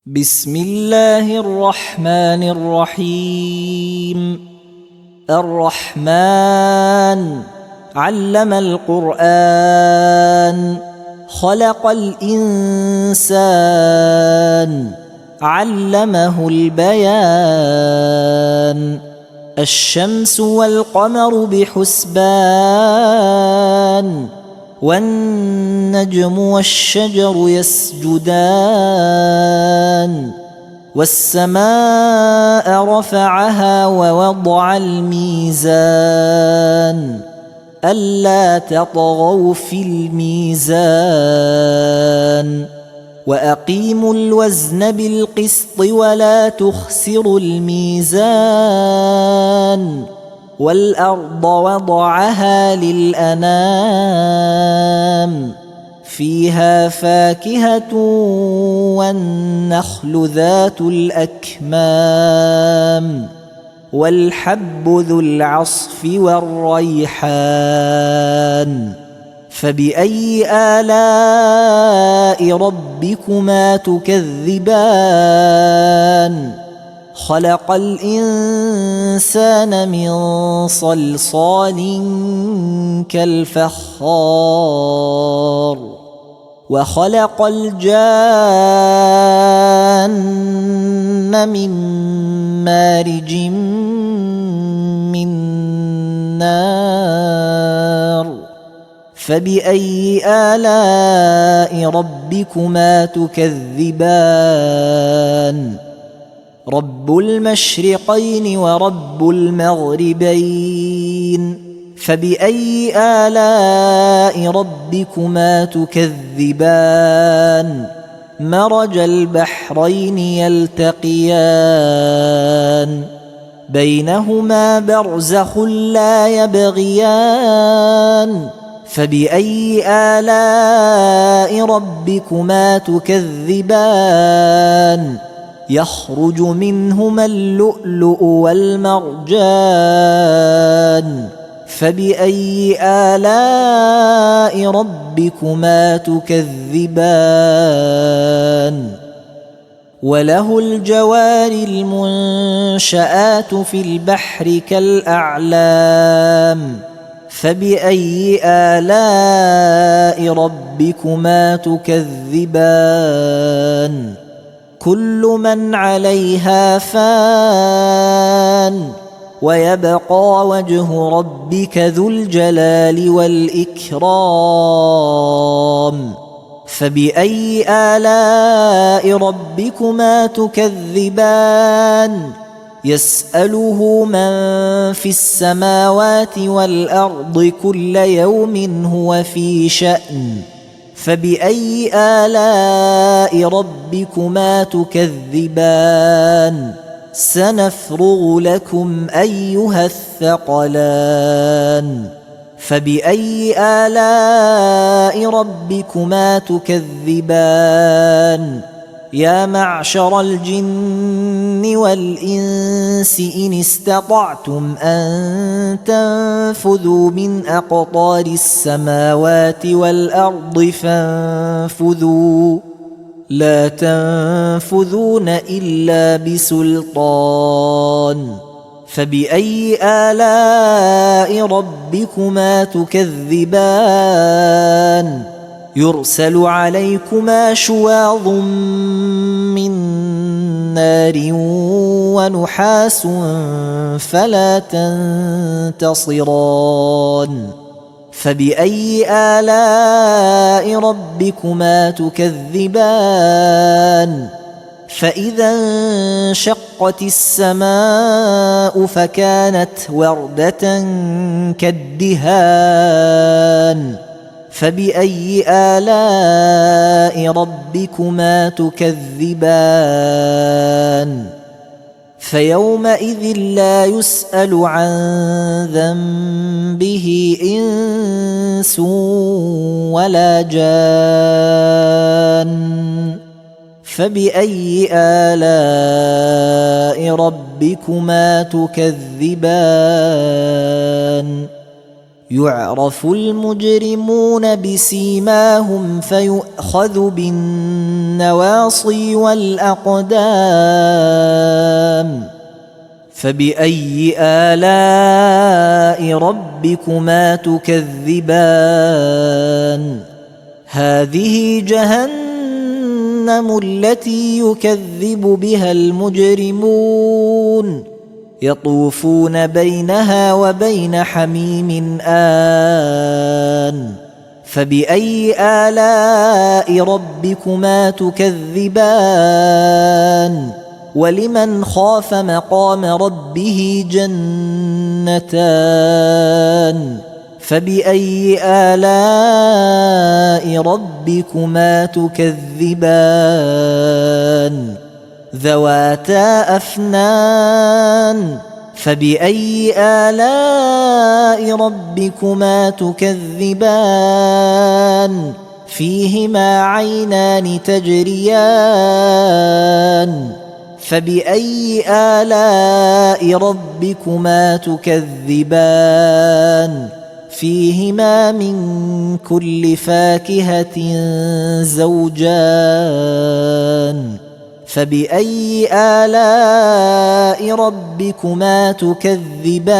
بسم الله الرحمن الرحيم. الرحمن علم القرآن، خلق الإنسان، علمه البيان. الشمس والقمر بحسبان، والنجم والشجر يسجدان. والسماء رفعها ووضع الميزان، ألا تطغوا في الميزان. وأقيموا الوزن بالقسط ولا تخسروا الميزان. والأرض وضعها للأنام، فيها فاكهة والنخل ذات الأكمام، والحب ذو العصف والريحان. فبأي آلاء ربكما تكذبان؟ خلق الإنسان من صلصال كالفخار، وخلق الجان من مارج من نار. فبأي آلاء ربكما تكذبان؟ رب المشرقين ورب المغربين، فبأي آلاء ربكما تكذبان؟ مرج البحرين يلتقيان، بينهما برزخ لا يبغيان. فبأي آلاء ربكما تكذبان؟ يخرج منهما اللؤلؤ والمرجان. فبأي آلاء ربكما تكذبان؟ وله الجوار المنشآت في البحر كالأعلام. فبأي آلاء ربكما تكذبان؟ كل من عليها فان، ويبقى وجه ربك ذو الجلال والإكرام. فبأي آلاء ربكما تكذبان؟ يسأله من في السماوات والأرض كل يوم هو في شأن. فبأي آلاء ربكما تكذبان؟ سنفرغ لكم أيها الثقلان. فبأي آلاء ربكما تكذبان؟ يا معشر الجن والإنس إن استطعتم أن تنفذوا من أقطار السماوات والأرض فانفذوا، لا تنفذون إلا بسلطان. فبأي آلاء ربكما تكذبان؟ يرسل عليكما شواظ من نار ونحاس فلا تنتصران. فبأي آلاء ربكما تكذبان؟ فإذا انشقت السماء فكانت وردة كالدهان. فبأي آلاء ربكما تكذبان؟ فيومئذ لا يسأل عن ذنبه إنس ولا جان. فبأي آلاء ربكما تكذبان؟ يعرف المجرمون بسيماهم فيؤخذ بالنواصي والأقدام فبأي آلاء ربكما تكذبان هذه جهنم التي يكذب بها المجرمون يطوفون بينها وبين حميم آن فبأي آلاء ربكما تكذبان ولمن خاف مقام ربه جنتان فبأي آلاء ربكما تكذبان ذواتا أفنان فبأي آلاء ربكما تكذبان فيهما عينان تجريان فبأي آلاء ربكما تكذبان فيهما من كل فاكهة زوجان فبأي آلاء ربكما تكذبان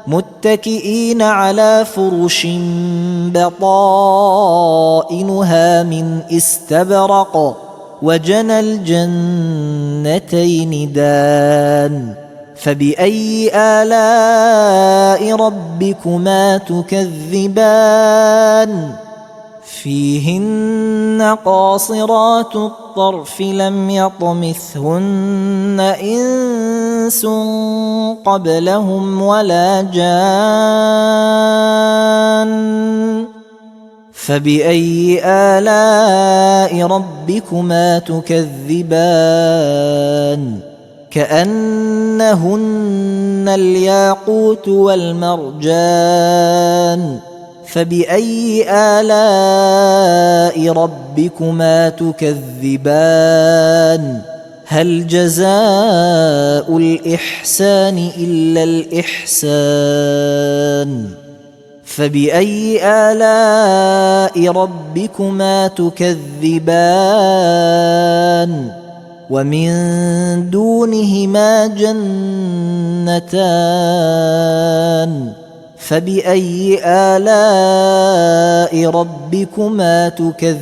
متكئين على فرش بطائنها من استبرق وجنى الجنتين دان فبأي آلاء ربكما تكذبان فيهن قاصرات الطرف لم يطمثهن إنس قبلهم ولا جان فبأي آلاء ربكما تكذبان كأنهن الياقوت والمرجان فبأي آلاء ربكما تكذبان هل جزاء الإحسان إلا الإحسان فبأي آلاء ربكما تكذبان ومن دونهما جنتان فبأي آلاء ربكما تكذبان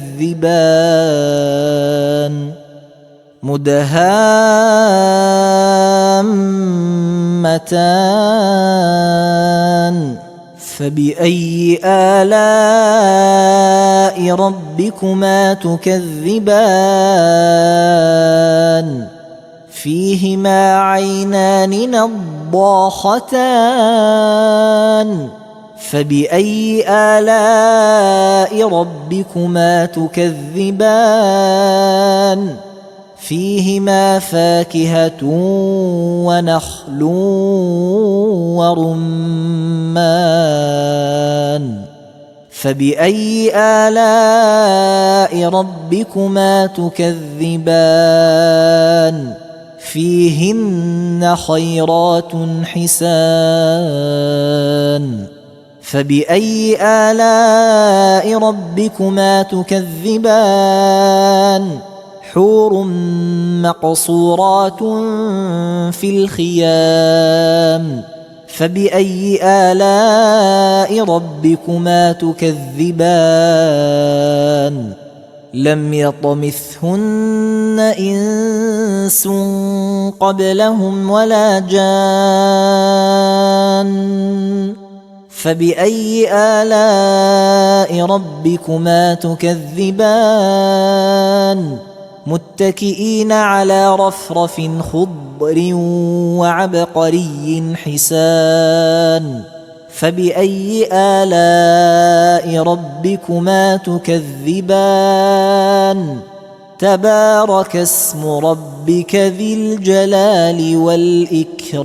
مدهامتان فبأي آلاء ربكما تكذبان فيهما عينان نضاختان فبأي آلاء ربكما تكذبان فيهما فاكهة ونخل ورمان فبأي آلاء ربكما تكذبان فيهن خيرات حسان فبأي آلاء ربكما تكذبان حور مقصورات في الخيام فبأي آلاء ربكما تكذبان لم يطمثهن إنس قبلهم ولا جان فبأي آلاء ربكما تكذبان متكئين على رفرف خضر وعبقري حسان فبأي آلاء ربكما تكذبان تبارك اسم ربك ذي الجلال والإكرام